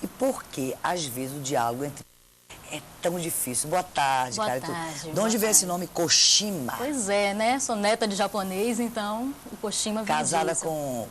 E por que, às vezes, o diálogo entre é tão difícil? Boa tarde, Boa cara. tarde. De onde veio esse nome Koshima? Pois é, né? Sou neta de japonês, então o Koshima vem Casada disso. com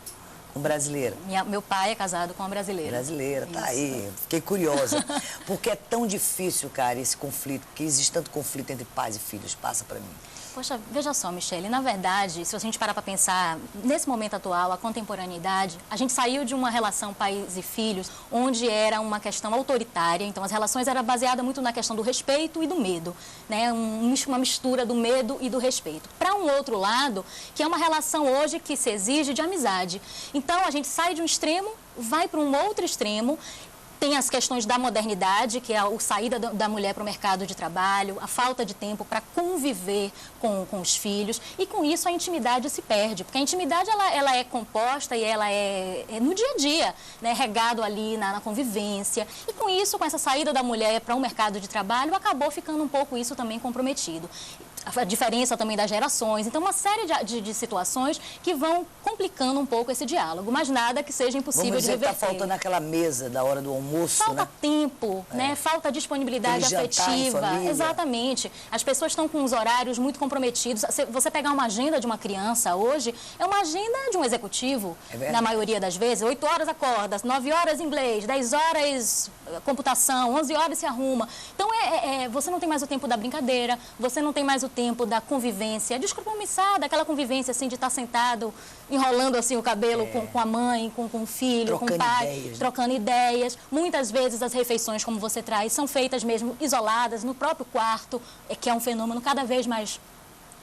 brasileira? Meu pai é casado com uma brasileira. Brasileira, tá Isso. aí. Fiquei curiosa. Por que é tão difícil, cara, esse conflito? Porque existe tanto conflito entre pais e filhos? Passa pra mim. Poxa, veja só, Michele, na verdade, se a gente parar para pensar, nesse momento atual, a contemporaneidade, a gente saiu de uma relação pais e filhos, onde era uma questão autoritária, então as relações eram baseadas muito na questão do respeito e do medo, né? Uma mistura do medo e do respeito. Para um outro lado, que é uma relação hoje que se exige de amizade. Então, a gente sai de um extremo, vai para um outro extremo. Tem as questões da modernidade, que é a saída da mulher para o mercado de trabalho, a falta de tempo para conviver com os filhos, e com isso a intimidade se perde, porque a intimidade ela é composta e ela é no dia a dia, né, regado ali na convivência, e com isso, com essa saída da mulher para o mercado de trabalho, acabou ficando um pouco isso também comprometido. A diferença também das gerações, então uma série de situações que vão complicando um pouco esse diálogo, mas nada que seja impossível Vamos dizer de reverter. que tá faltando aquela mesa da hora do almoço, Falta né? tempo, né? Falta disponibilidade Aquele jantar em afetiva. família. Exatamente. As pessoas estão com os horários muito comprometidos. Você pegar uma agenda de uma criança hoje, é uma agenda de um executivo, na maioria das vezes. 8 horas acorda, 9 horas inglês, 10 horas computação, 11 horas se arruma. Então, você não tem mais o tempo da brincadeira, você não tem mais o tempo da convivência, descompromissada, aquela convivência assim de estar sentado, enrolando assim o cabelo com a mãe, com o filho, com o pai, trocando ideias. Muitas vezes as refeições, como você traz, são feitas mesmo isoladas no próprio quarto, que é um fenômeno cada vez mais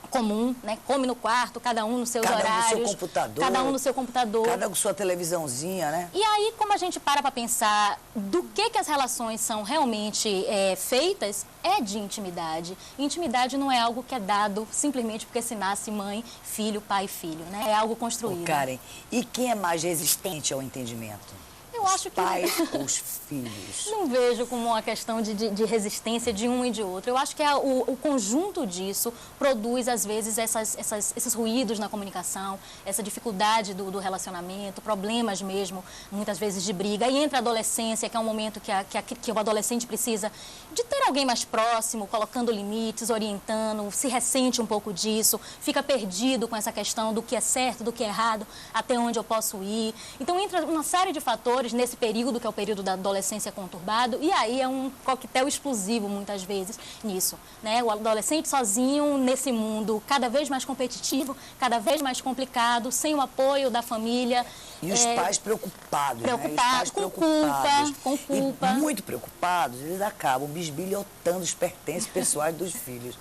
comum, né? Come no quarto, cada um nos seus horários. Cada um no seu computador. Cada um no seu computador. Cada um com sua televisãozinha, né? E aí, como a gente para pensar do que as relações são realmente feitas, é de intimidade. Intimidade não é algo que é dado simplesmente porque se nasce mãe, filho, pai, filho, né? É algo construído. Ô, Karen, e quem é mais resistente ao entendimento? Eu acho que... Os pais ou os filhos? Não vejo como uma questão de resistência de um e de outro. Eu acho que o conjunto disso produz, às vezes, esses ruídos na comunicação, essa dificuldade do relacionamento, problemas mesmo, muitas vezes de briga. Aí entra a adolescência, que é um momento que o adolescente precisa de ter alguém mais próximo, colocando limites, orientando, se ressente um pouco disso, fica perdido com essa questão do que é certo, do que é errado, até onde eu posso ir. Então, entra uma série de fatores nesse período, que é o período da adolescência conturbado, e aí é um coquetel explosivo, muitas vezes, nisso, né? O adolescente sozinho, nesse mundo cada vez mais competitivo, cada vez mais complicado, sem o apoio da família. E os pais preocupados, né? Os pais com culpa. E muito preocupados, eles acabam bisbilhotando os pertences pessoais dos filhos,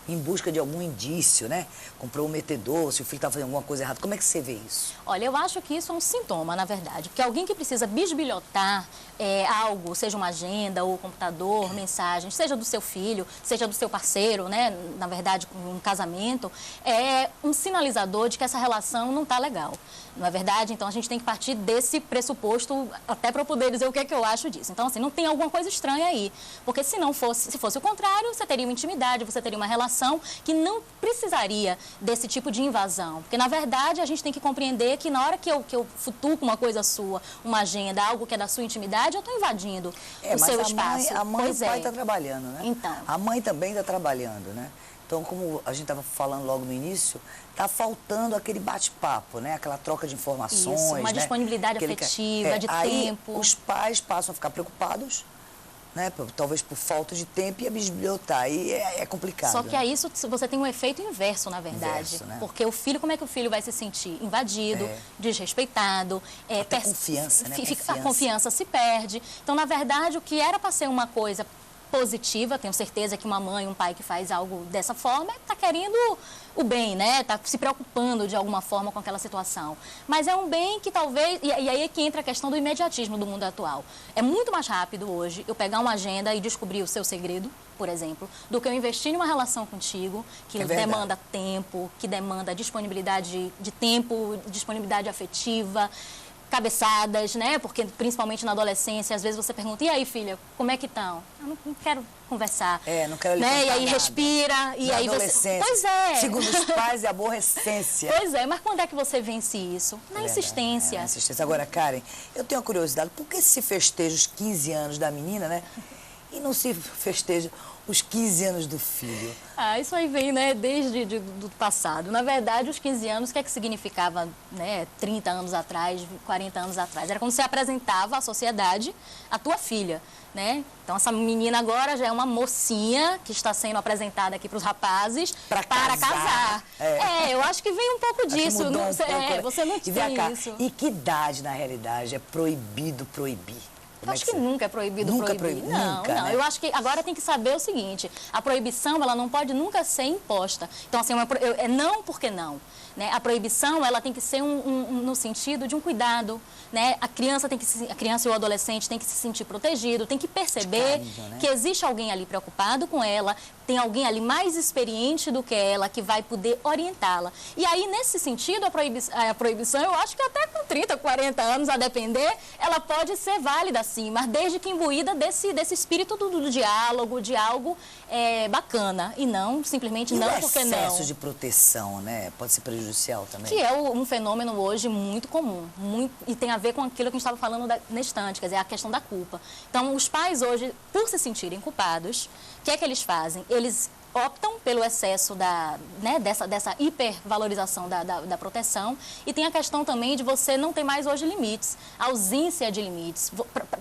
em busca de algum indício, né? Comprometedor, se o filho está fazendo alguma coisa errada. Como é que você vê isso? Olha, eu acho que isso é um sintoma, na verdade, porque alguém que precisa bisbilhotar algo, seja uma agenda ou computador, mensagem, seja do seu filho, seja do seu parceiro, né? Na verdade, um casamento, é um sinalizador de que essa relação não está legal. Não é verdade? Então, a gente tem que partir desse pressuposto até para eu poder dizer o que é que eu acho disso. Então, assim, não tem alguma coisa estranha aí. Porque se fosse o contrário, você teria uma intimidade, você teria uma relação que não precisaria desse tipo de invasão. Porque, na verdade, a gente tem que compreender que na hora que eu futuco uma coisa sua, uma agenda, algo que é da sua intimidade, eu estou invadindo o seu espaço. A mãe e o pai estão trabalhando, né? Então. A mãe também está trabalhando, né? Então, como a gente estava falando logo no início, está faltando aquele bate-papo, né? Aquela troca de informações, isso, uma disponibilidade Aquele... afetiva, de aí, tempo. Os pais passam a ficar preocupados, né? Talvez por falta de tempo e a bisbilhotar. Aí é complicado. Só que aí isso você tem um efeito inverso, na verdade. Inverso, né? Porque o filho, como é que o filho vai se sentir? Invadido, desrespeitado. Até confiança, né? A confiança se perde. Então, na verdade, o que era para ser uma coisa positiva, tenho certeza que uma mãe, um pai que faz algo dessa forma está querendo o bem, né? Está se preocupando de alguma forma com aquela situação. Mas é um bem que talvez... E aí é que entra a questão do imediatismo do mundo atual. É muito mais rápido hoje eu pegar uma agenda e descobrir o seu segredo, por exemplo, do que eu investir em uma relação contigo que demanda tempo, que demanda disponibilidade de tempo, disponibilidade afetiva. cabeçadas, né? Porque principalmente na adolescência, às vezes você pergunta, e aí, filha, como é que estão? Eu não quero conversar. Não quero lhe né? E aí nada. respira, e aí você... Pois é. Segundo os pais, é aborrecência. Pois é, mas quando é que você vence isso? Na insistência. Na insistência. Agora, Karen, eu tenho uma curiosidade, por que se festeja os 15 anos da menina, né? E não se festeja os 15 anos do filho? Isso aí vem, né, desde do passado. Na verdade, os 15 anos, o que é que significava, né, 30 anos atrás, 40 anos atrás? Era quando você apresentava à sociedade a tua filha, né? Então, essa menina agora já é uma mocinha que está sendo apresentada aqui para os rapazes para casar. Eu acho que vem um pouco disso. Não, você não tem isso. E que idade, na realidade, é proibido proibir? Eu acho que nunca é proibido proibir. Não, né? Eu acho que agora tem que saber o seguinte, a proibição, ela não pode nunca ser imposta. Então, assim, é não porque não. Né? A proibição, ela tem que ser no sentido de um cuidado, né? A criança e o adolescente tem que se sentir protegido, tem que perceber né? Que existe alguém ali preocupado com ela, tem alguém ali mais experiente do que ela, que vai poder orientá-la. E aí, nesse sentido, a proibição, eu acho que até com 30, 40 anos, a depender, ela pode ser válida, sim, mas desde que imbuída desse espírito do diálogo, de algo bacana, e não simplesmente não porque não. O excesso de proteção, né? Pode ser prejudicial também. Que é um fenômeno hoje muito comum, e tem a ver com aquilo que a gente estava falando na estante, quer dizer, a questão da culpa. Então, os pais hoje, por se sentirem culpados, o que é que eles fazem? Eles optam pelo excesso dessa hipervalorização da proteção, e tem a questão também de você não ter mais hoje limites, ausência de limites.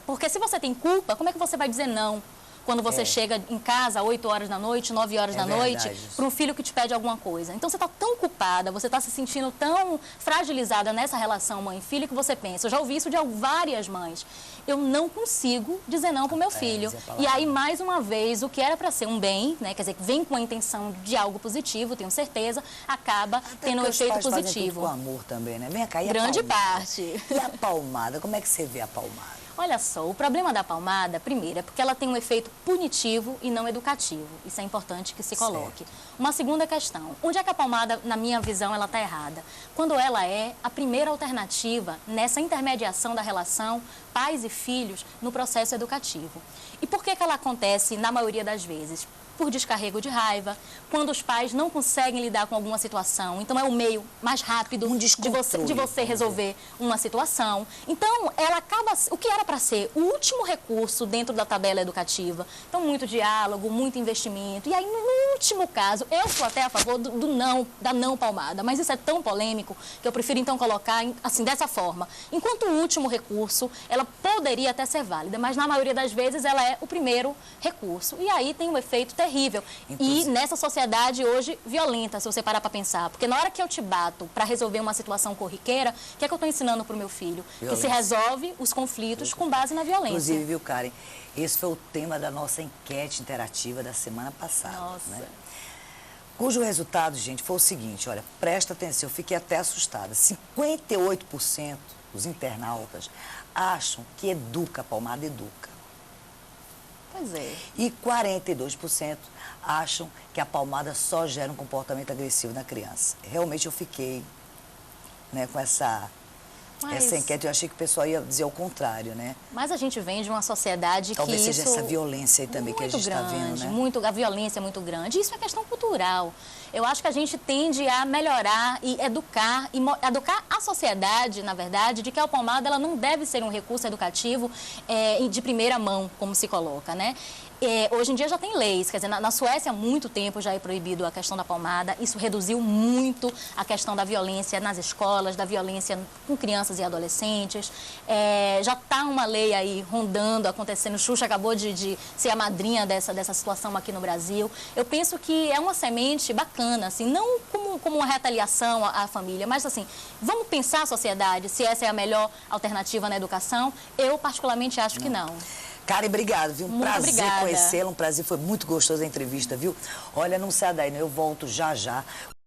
Porque se você tem culpa, como é que você vai dizer não? Quando você chega em casa às 8 horas da noite, 9 horas da noite, para um filho que te pede alguma coisa. Então, você está tão culpada, você está se sentindo tão fragilizada nessa relação mãe-filho que você pensa. Eu já ouvi isso de várias mães. Eu não consigo dizer não para o meu filho. E aí, mais uma vez, o que era para ser um bem, né, quer dizer, que vem com a intenção de algo positivo, tenho certeza, acaba tendo um efeito positivo. Com amor também, né? Vem cá, e a grande palmada? parte. E a palmada? Como é que você vê a palmada? Olha só, o problema da palmada, primeiro, é porque ela tem um efeito punitivo e não educativo. Isso é importante que se coloque. Certo. Uma segunda questão, onde é que a palmada, na minha visão, ela está errada? Quando ela é a primeira alternativa nessa intermediação da relação pais e filhos no processo educativo. E por que ela acontece na maioria das vezes? Por descarrego de raiva, quando os pais não conseguem lidar com alguma situação. Então, é o meio mais rápido de você resolver uma situação. Então, ela acaba... O que era para ser o último recurso dentro da tabela educativa. Então, muito diálogo, muito investimento. E aí, no último caso, eu sou até a favor da não palmada. Mas isso é tão polêmico que eu prefiro, então, colocar assim, dessa forma. Enquanto o último recurso, ela poderia até ser válida, mas na maioria das vezes ela é o primeiro recurso. E aí tem um efeito terrível. E nessa sociedade hoje violenta, se você parar para pensar. Porque na hora que eu te bato para resolver uma situação corriqueira, o que é que eu estou ensinando para o meu filho? Violência. Que se resolve os conflitos com base na violência. Inclusive, viu, Karen, esse foi o tema da nossa enquete interativa da semana passada. Nossa. Né? Cujo resultado, gente, foi o seguinte, olha, presta atenção, eu fiquei até assustada. 58% dos internautas acham que a palmada educa. Pois é. E 42% acham que a palmada só gera um comportamento agressivo na criança. Realmente eu fiquei, né, com essa enquete, eu achei que o pessoal ia dizer o contrário, né? Mas a gente vem de uma sociedade Talvez que seja essa violência aí também que a gente está vendo, né? A violência é muito grande. Isso é questão cultural. Eu acho que a gente tende a melhorar e educar a sociedade, na verdade, de que a palmada ela não deve ser um recurso educativo de primeira mão, como se coloca, né? Hoje em dia já tem leis, quer dizer, na Suécia há muito tempo já é proibido a questão da palmada, isso reduziu muito a questão da violência nas escolas, da violência com crianças e adolescentes, já está uma lei aí rondando, acontecendo, Xuxa acabou de ser a madrinha dessa situação aqui no Brasil. Eu penso que é uma semente bacana, assim, não como uma retaliação à família, mas assim, vamos pensar a sociedade, se essa é a melhor alternativa na educação, eu particularmente acho que não. Karen, obrigado, viu? Um prazer obrigada. Conhecê-la, um prazer, foi muito gostoso a entrevista, viu? Olha, não sai daí, né? Eu volto já já.